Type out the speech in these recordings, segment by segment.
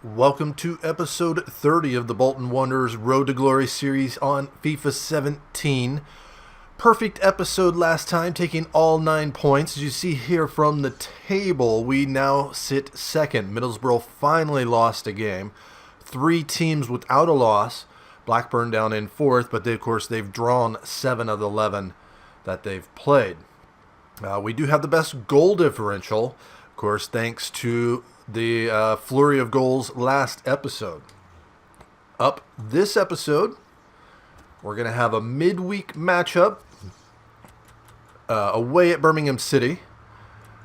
Welcome to episode 30 of the Bolton Wanderers Road to Glory series on FIFA 17. Perfect episode last time, taking all 9 points. As you see here from the table, we now sit second. Middlesbrough finally lost a game. 3 teams without a loss. Blackburn down in 4th, but they've drawn 7 of the 11 that they've played. We do have the best goal differential, of course, thanks to the flurry of goals last episode. Up this episode, we're going to have a midweek matchup away at Birmingham City.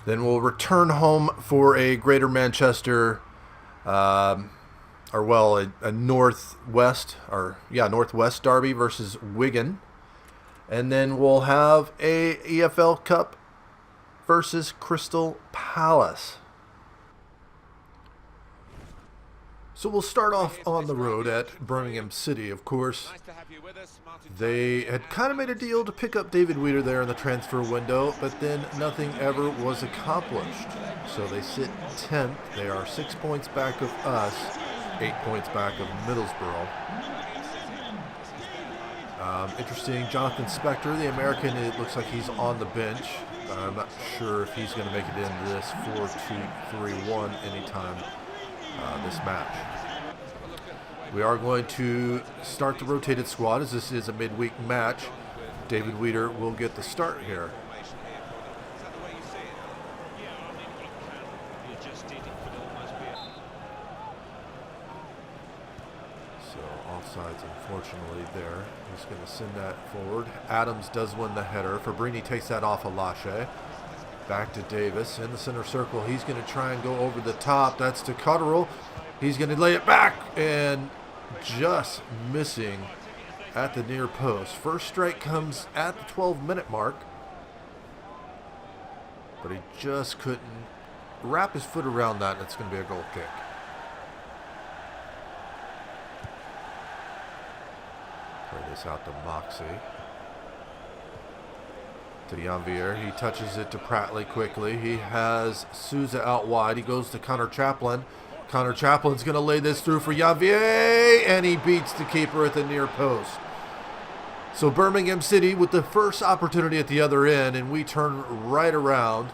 Then we'll return home for a Greater Manchester, a northwest derby versus Wigan. And then we'll have a EFL Cup versus Crystal Palace. So we'll start off on the road at Birmingham City, of course. They had kind of made a deal to pick up David Weeder there in the transfer window, but then nothing ever was accomplished. So they sit 10th. They are 6 points back of us, 8 points back of Middlesbrough. Interesting, Jonathan Spector, the American, it looks like he's on the bench. I'm not sure if he's going to make it into this 4-2-3-1 anytime this match. We are going to start the rotated squad as this is a midweek match. David Weeder will get the start here. So offsides unfortunately there. He's going to send that forward. Adams does win the header. Fabrini takes that off Alashe. Back to Davis in the center circle. He's going to try and go over the top. That's to Cotterill. He's going to lay it back and just missing at the near post. First strike comes at the 12-minute mark, but he just couldn't wrap his foot around that, and it's going to be a goal kick. Play this out to Moxie. To Janvier. He touches it to Pratley quickly. He has Souza out wide. He goes to Connor Chaplin. Connor Chaplin's going to lay this through for Janvier, and he beats the keeper at the near post. So Birmingham City with the first opportunity at the other end, and we turn right around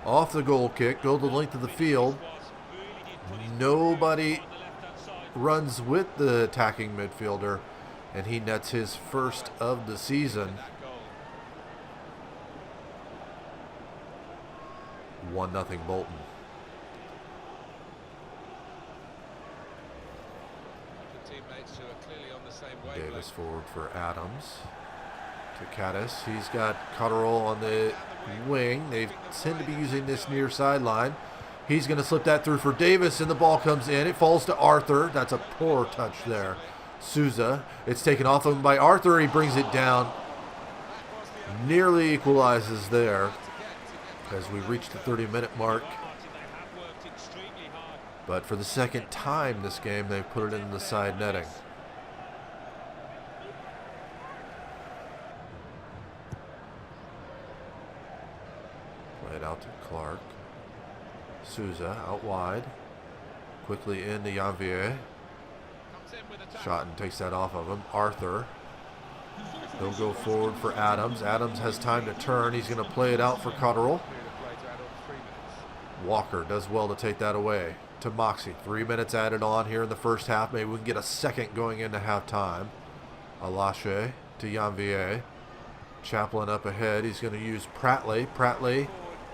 off the goal kick, go the length of the field. Nobody runs with the attacking midfielder, and he nets his first of the season. 1-0 Bolton. Davis forward for Adams. To Caddis. He's got Cotterill on the wing. They tend to be using this near sideline. He's going to slip that through for Davis, and the ball comes in. It falls to Arthur. That's a poor touch there. Souza. It's taken off of him by Arthur. He brings it down. Nearly equalizes there as we reach the 30-minute mark. But for the second time this game, they've put it in the side netting. Play it out to Clark. Souza out wide. Quickly into Janvier. Shotton takes that off of him. Arthur. They'll go forward for Adams. Adams has time to turn. He's going to play it out for Cotterill. Walker does well to take that away to Moxie. 3 minutes added on here in the first half. Maybe we can get a second going into halftime. Alashe to Janvier. Chaplin up ahead. He's going to use Pratley. Pratley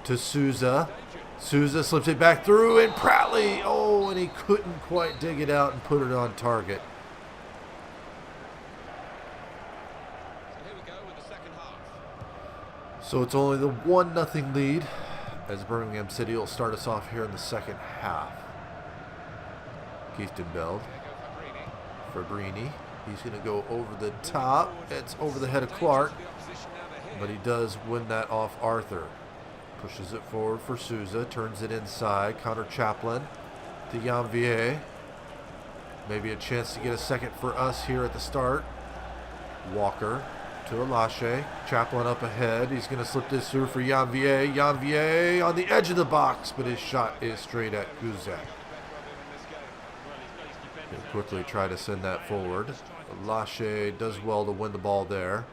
to Souza. Souza slips it back through, and Pratley, and he couldn't quite dig it out and put it on target. So it's only the 1-0 lead as Birmingham City will start us off here in the second half. Kieftenbeld. Fabrini. He's going to go over the top. It's over the head of Clark, but he does win that off Arthur. Pushes it forward for Souza. Turns it inside. Connor Chaplin to Janvier. Maybe a chance to get a second for us here at the start. Walker to Alashe. Chaplin up ahead. He's going to slip this through for Janvier. Janvier on the edge of the box, but his shot is straight at Guzek. He'll quickly try to send that forward. Lachey does well to win the ball there.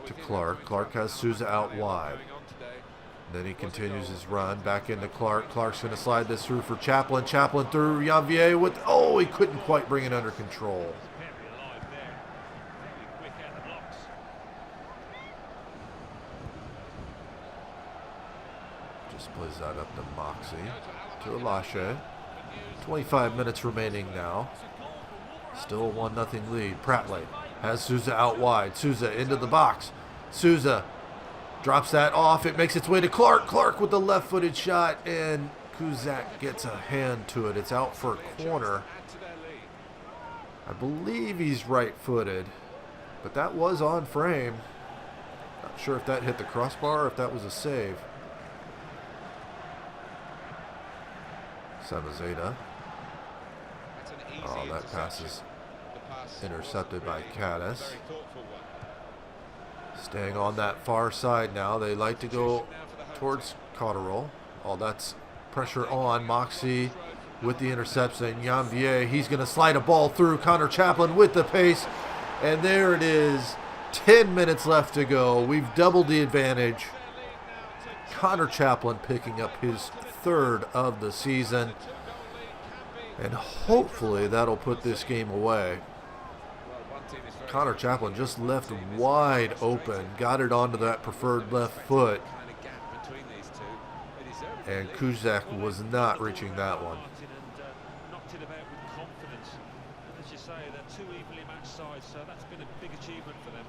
To Clark. Clark has Souza out wide. Then he continues his run back into Clark. Clark's going to slide this through for Chaplin. Chaplin through Janvier with, oh, he couldn't quite bring it under control. Just plays that up to Moxie. To Lachey. 25 minutes remaining now. Still a 1-0 lead. Pratley has Souza out wide. Souza into the box. Souza drops that off. It makes its way to Clark. Clark with the left-footed shot, and Kuzak gets a hand to it. It's out for a corner. I believe he's right-footed, but that was on frame. Not sure if that hit the crossbar or if that was a save. Samazeda. Oh, that pass is intercepted by Caddis. Staying on that far side now. They like to go towards Cotterill. Oh, that's pressure on. Moxie with the interception. Janvier, he's going to slide a ball through. Connor Chaplin with the pace. And there it is. 10 minutes left to go. We've doubled the advantage. Connor Chaplin picking up his third of the season. And hopefully that'll put this game away. Connor Chaplin just left wide open, got it onto that preferred left foot, and Kuzak was not reaching that one. Knocked it about with confidence. As you say, they're two evenly matched sides, so that's been a big achievement for them.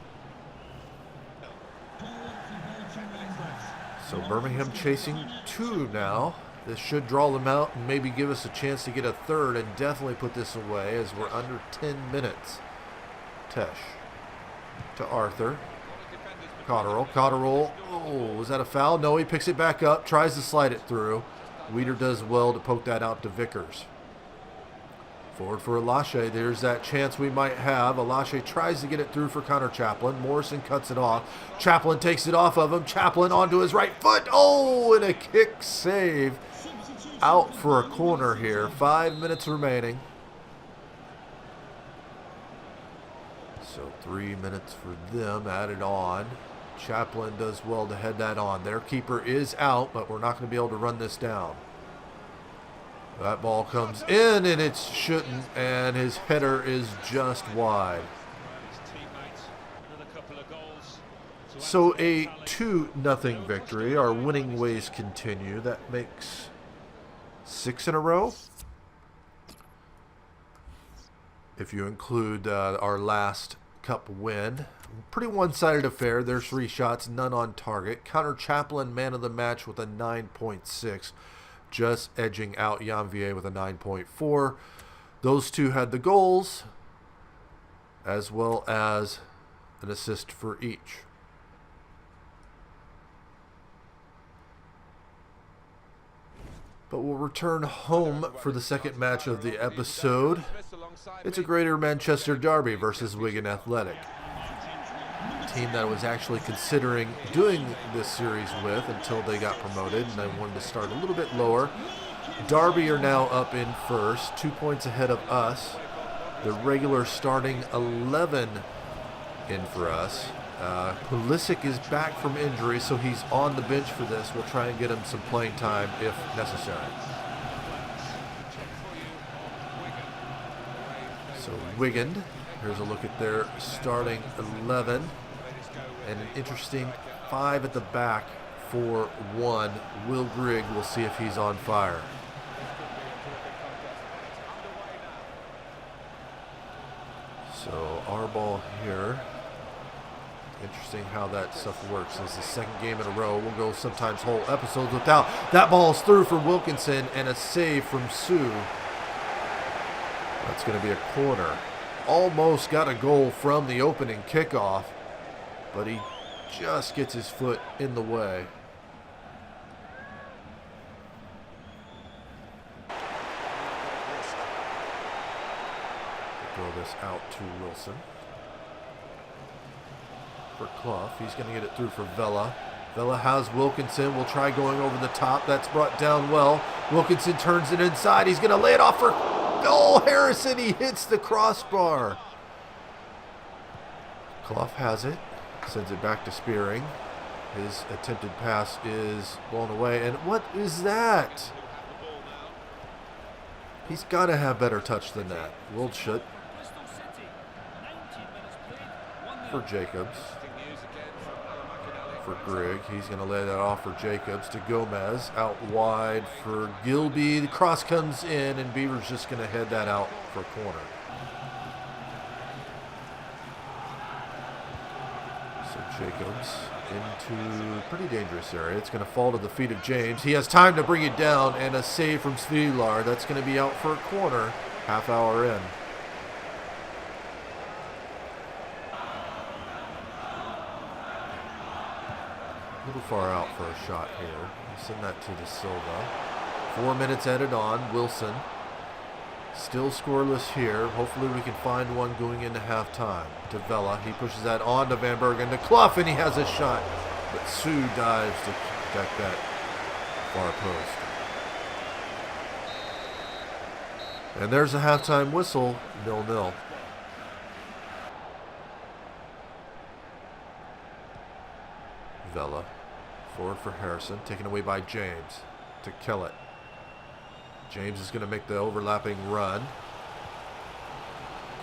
So Birmingham chasing 2 now. This should draw them out and maybe give us a chance to get a third and definitely put this away as we're under 10 minutes. Tesh to Arthur. Cotterill. Cotterill. Oh, was that a foul? No, he picks it back up, tries to slide it through. Weeder does well to poke that out to Vickers. Forward for Lachey. There's that chance we might have. Lachey tries to get it through for Connor Chaplin. Morrison cuts it off. Chaplin takes it off of him. Chaplin onto his right foot. Oh, and a kick save. Out for a corner here. 5 minutes remaining. So 3 minutes for them added on. Chaplin does well to head that on. Their keeper is out, but we're not going to be able to run this down. That ball comes in, and it shouldn't, and his header is just wide. So a 2-0 victory. Our winning ways continue. That makes 6 in a row. If you include our last Cup win. Pretty one-sided affair. There's 3 shots, none on target. Connor Chaplin, man of the match with a 9.6. Just edging out Janvier with a 9.4. Those two had the goals, as well as an assist for each. But we'll return home for the second match of the episode. It's a Greater Manchester derby versus Wigan Athletic. A team that I was actually considering doing this series with until they got promoted, and I wanted to start a little bit lower. Derby are now up in first, 2 points ahead of us. The regular starting 11 in for us. Pulisic is back from injury, so he's on the bench for this. We'll try and get him some playing time if necessary. So Wigan, here's a look at their starting 11. And an interesting 5 at the back for 1. Will Grigg, we'll see if he's on fire. So our ball here. Interesting how that stuff works. It's the second game in a row. We'll go sometimes whole episodes without. That ball's through for Wilkinson and a save from Sue. That's going to be a corner. Almost got a goal from the opening kickoff, but he just gets his foot in the way. Throw this out to Wilson. For Clough, he's going to get it through for Vela. Vela has Wilkinson. Will try going over the top. That's brought down well. Wilkinson turns it inside. He's going to lay it off for Oh, Harrison, he hits the crossbar. Clough has it. Sends it back to Spearing. His attempted pass is blown away. And what is that? He's got to have better touch than that. Wildschut for Jacobs. For Grigg. He's going to lay that off for Jacobs to Gomez. Out wide for Gilby. The cross comes in, and Beaver's just going to head that out for a corner. So Jacobs into a pretty dangerous area. It's going to fall to the feet of James. He has time to bring it down, and a save from Svilar. That's going to be out for a corner. Half hour in. A little far out for a shot here. We'll send that to De Silva. 4 minutes added on. Wilson still scoreless here. Hopefully we can find one going into halftime. To Vela. He pushes that on to Van Bergen. To Clough, and he has a shot. But Sue dives to protect that far post. And there's a halftime whistle. 0-0. Vela. Forward for Harrison. Taken away by James. To Kellett. James is going to make the overlapping run.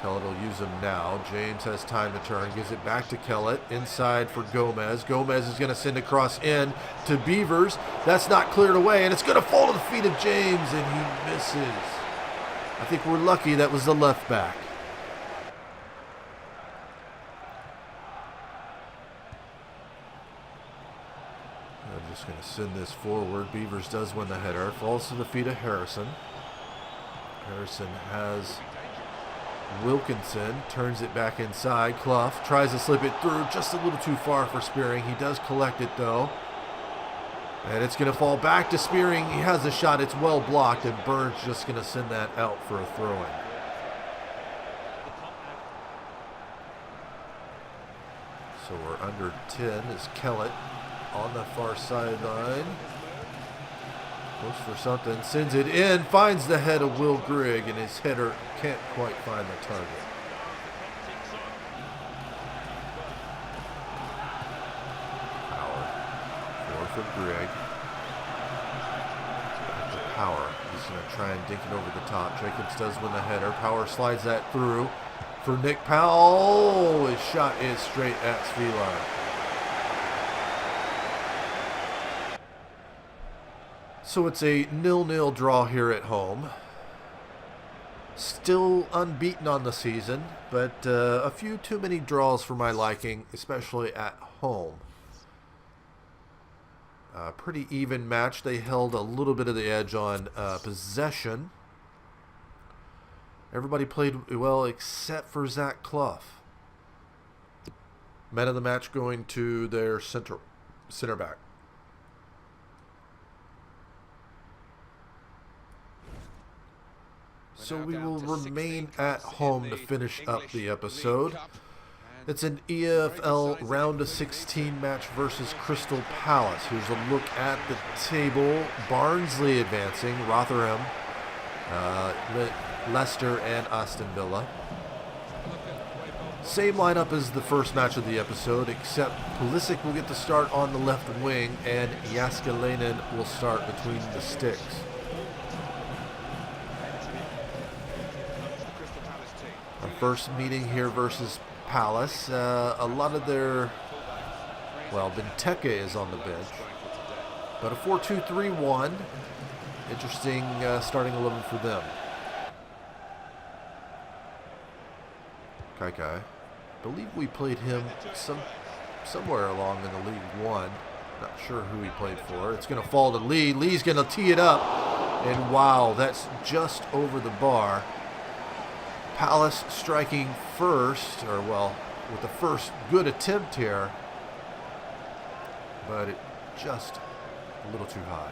Kellett will use him now. James has time to turn. Gives it back to Kellett. Inside for Gomez. Gomez is going to send a cross in to Beavers. That's not cleared away, and it's going to fall to the feet of James, and he misses. I think we're lucky that was the left back. I'm just going to send this forward. Beavers does win the header. Falls to the feet of Harrison. Harrison has Wilkinson. Turns it back inside. Clough tries to slip it through. Just a little too far for Spearing. He does collect it though. And it's going to fall back to Spearing. He has a shot. It's well blocked. And Burns just going to send that out for a throw-in. So we're under 10 as Kellett on the far sideline. Looks for something, sends it in, finds the head of Will Grigg, and his header can't quite find the target. Power. Forward for Grigg. Back to Power. He's going to try and dink it over the top. Jacobs does win the header. Power slides that through for Nick Powell. His shot is straight at Svilar. So it's a 0-0 draw here at home. Still unbeaten on the season, but a few too many draws for my liking, especially at home. Pretty even match. They held a little bit of the edge on possession. Everybody played well except for Zach Clough. Man of the match going to their center back. So we will remain at home to finish up the episode. It's an EFL round of 16 match versus Crystal Palace. Here's a look at the table. Barnsley advancing, Rotherham, Leicester, and Aston Villa. Same lineup as the first match of the episode, except Pulisic will get the start on the left wing, and Jääskeläinen will start between the sticks. Our first meeting here versus Palace. A lot of their, well, Benteke is on the bench, but a 4-2-3-1. Interesting starting 11 for them. Kai. I believe we played him somewhere along in the League One. Not sure who he played for. It's going to fall to Lee. Lee's going to tee it up, and wow, that's just over the bar. Palace striking first, or well, with the first good attempt here, but it just a little too high.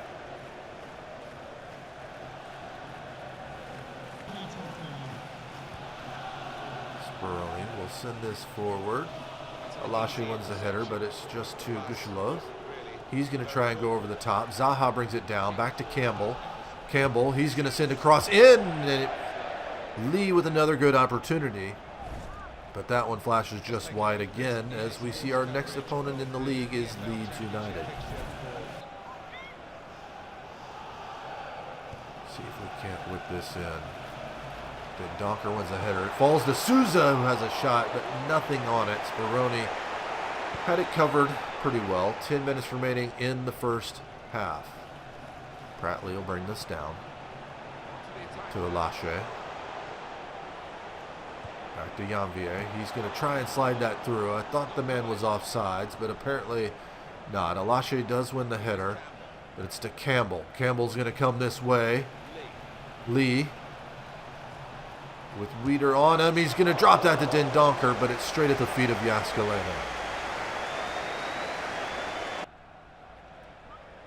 Sperling will send this forward. Alashi wins the header, but it's just to Gushelov. He's going to try and go over the top. Zaha brings it down, back to Campbell. Campbell, he's going to send a cross in, and it Lee with another good opportunity, but that one flashes just wide again, as we see our next opponent in the league is Leeds United. See if we can't whip this in. Then Donker wins the header. It falls to Souza, who has a shot, but nothing on it. Speroni had it covered pretty well. 10 minutes remaining in the first half. Pratley will bring this down to Alashe. Back to Janvier. He's going to try and slide that through. I thought the man was offsides, but apparently not. Alashe does win the header, but it's to Campbell. Campbell's going to come this way. Lee with Weeder on him. He's going to drop that to Den Donker, but it's straight at the feet of Jääskeläinen.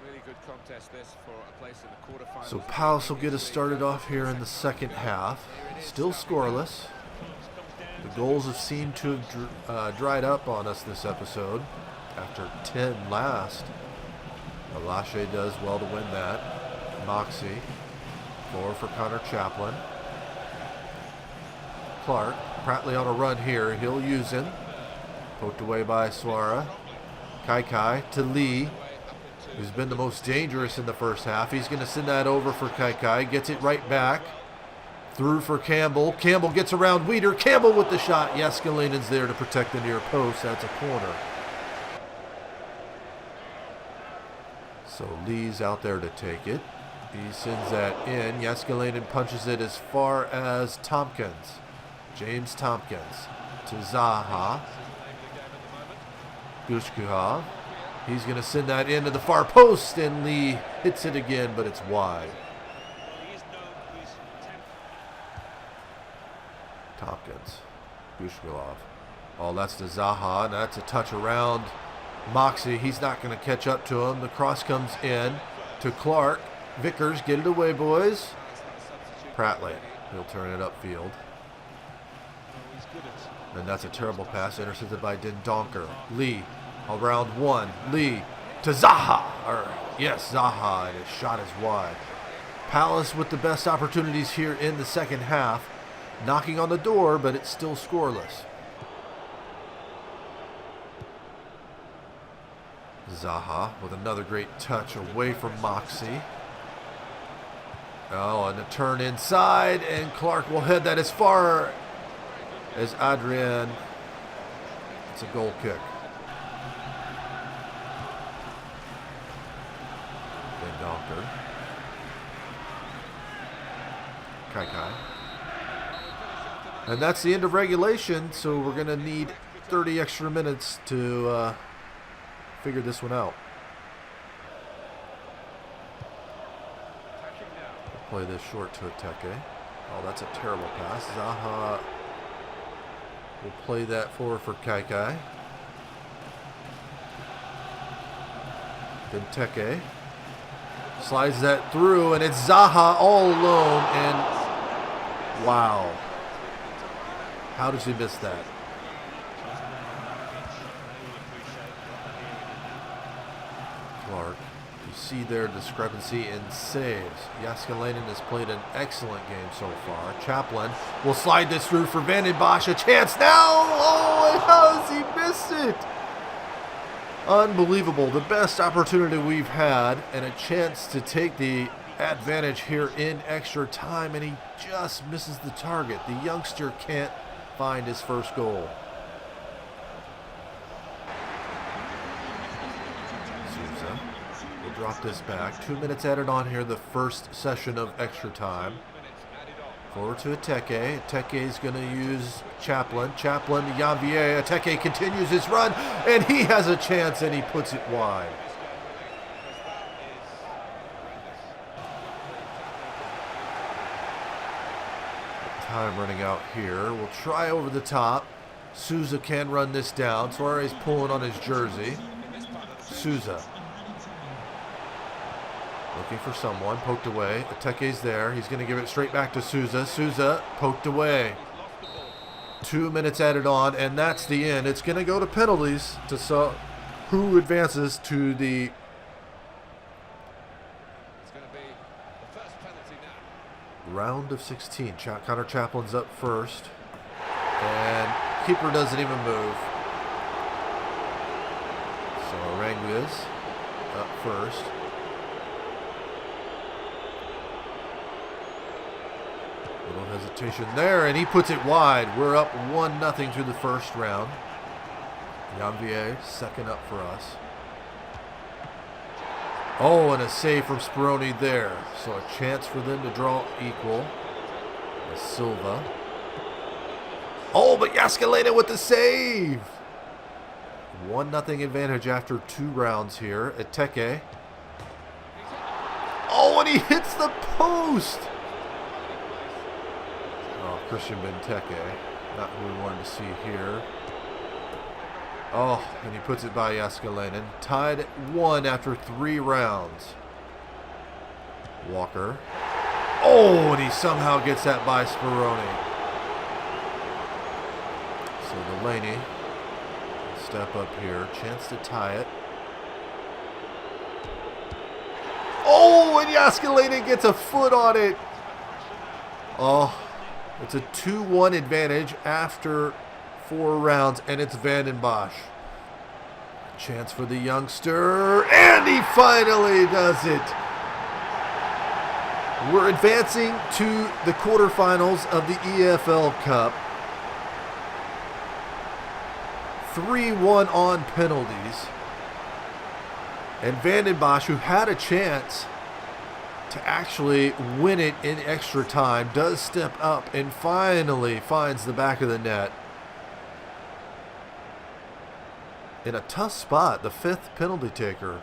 Really good contest this for a place in the quarterfinals. So Palace will get us started off here in the second half. Still scoreless. The goals have seemed to have dried up on us this episode after 10 last. Alashe does well to win that. Moxie. Forward for Connor Chaplin. Clark. Pratley on a run here. He'll use him. Poked away by Suara. Kai to Lee, who's been the most dangerous in the first half. He's going to send that over for Kai. Gets it right back. Through for Campbell. Campbell gets around Weeder. Campbell with the shot. Jääskeläinen's there to protect the near post. That's a corner. So Lee's out there to take it. He sends that in. Jääskeläinen punches it as far as Tompkins. James Tompkins to Zaha. Gushkuha. He's going to send that into the far post, and Lee hits it again, but it's wide. Tompkins. Gushkuha. Oh, that's to Zaha, and that's a touch around Moxie. He's not going to catch up to him. The cross comes in to Clark. Vickers, get it away, boys. Pratley. He'll turn it upfield. And that's a terrible pass, intercepted by Den Donker. Lee, around one. Lee to Zaha. Zaha, and his shot is wide. Palace with the best opportunities here in the second half. Knocking on the door, but it's still scoreless. Zaha with another great touch away from Moxie. Oh, and a turn inside, and Clark will head that as far as Adrian. It's a goal kick. Then Donker. Kai. And that's the end of regulation, so we're going to need 30 extra minutes to figure this one out. Play this short to Ateke. Oh, that's a terrible pass. Zaha will play that forward for Kai. Then Teke slides that through, and it's Zaha all alone, and wow. How does he miss that? Clark. You see their discrepancy in saves. Jääskeläinen has played an excellent game so far. Chaplin will slide this through for Van den Bosch. A chance now! Oh, and how does he miss it? Unbelievable. The best opportunity we've had, and a chance to take the advantage here in extra time, and he just misses the target. The youngster can't find his first goal. Souza will drop this back. 2 minutes added on here, the first session of extra time. Forward to Ateke. Ateke is going to use Chaplin. Chaplin to Janvier. Ateke continues his run, and he has a chance, and he puts it wide. Time running out here. We'll try over the top. Souza can run this down. Suarez pulling on his jersey. Souza looking for someone. Poked away. Ateke's there. He's going to give it straight back to Souza. Souza poked away. 2 minutes added on, and that's the end. It's going to go to penalties to who advances to the... It's going to be the first penalty now. round of 16. Connor Chaplin's up first. And keeper doesn't even move. So Aranguez up first. Little hesitation there, and he puts it wide. We're up 1-0 through the first round. Janvier, second up for us. Oh, and a save from Speroni there. So a chance for them to draw equal. Silva. Oh, but Jääskeläinen with the save. 1-0 advantage after 2 rounds here. Eteke. Oh, and he hits the post. Oh, Christian Benteke. Not who we wanted to see here. Oh, and he puts it by Jääskeläinen. Tied at 1 after 3 rounds. Walker. Oh, and he somehow gets that by Speroni. So Delaney, step up here. Chance to tie it. Oh, and Jääskeläinen gets a foot on it. Oh, it's a 2-1 advantage after 4 rounds, and it's Van den Bosch. Chance for the youngster, and he finally does it. We're advancing to the quarterfinals of the EFL Cup. 3-1 on penalties. And Van den Bosch, who had a chance to actually win it in extra time, does step up and finally finds the back of the net. In a tough spot, the 5th penalty taker.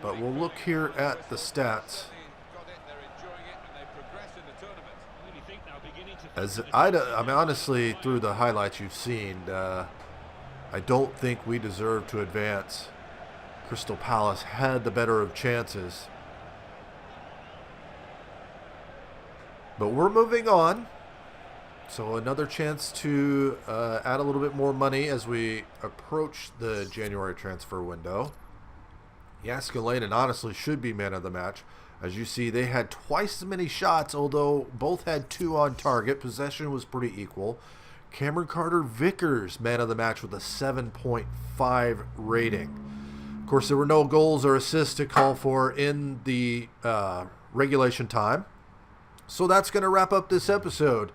But we'll look here at the stats. As I mean, honestly, through the highlights you've seen, I don't think we deserve to advance. Crystal Palace had the better of chances. But we're moving on. So another chance to add a little bit more money as we approach the January transfer window. Jääskeläinen honestly should be man of the match. As you see, they had twice as many shots, although both had 2 on target. Possession was pretty equal. Cameron Carter-Vickers, man of the match with a 7.5 rating. Of course, there were no goals or assists to call for in the regulation time. So that's going to wrap up this episode.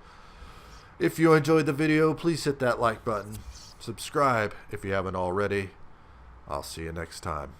If you enjoyed the video, please hit that like button. Subscribe if you haven't already. I'll see you next time.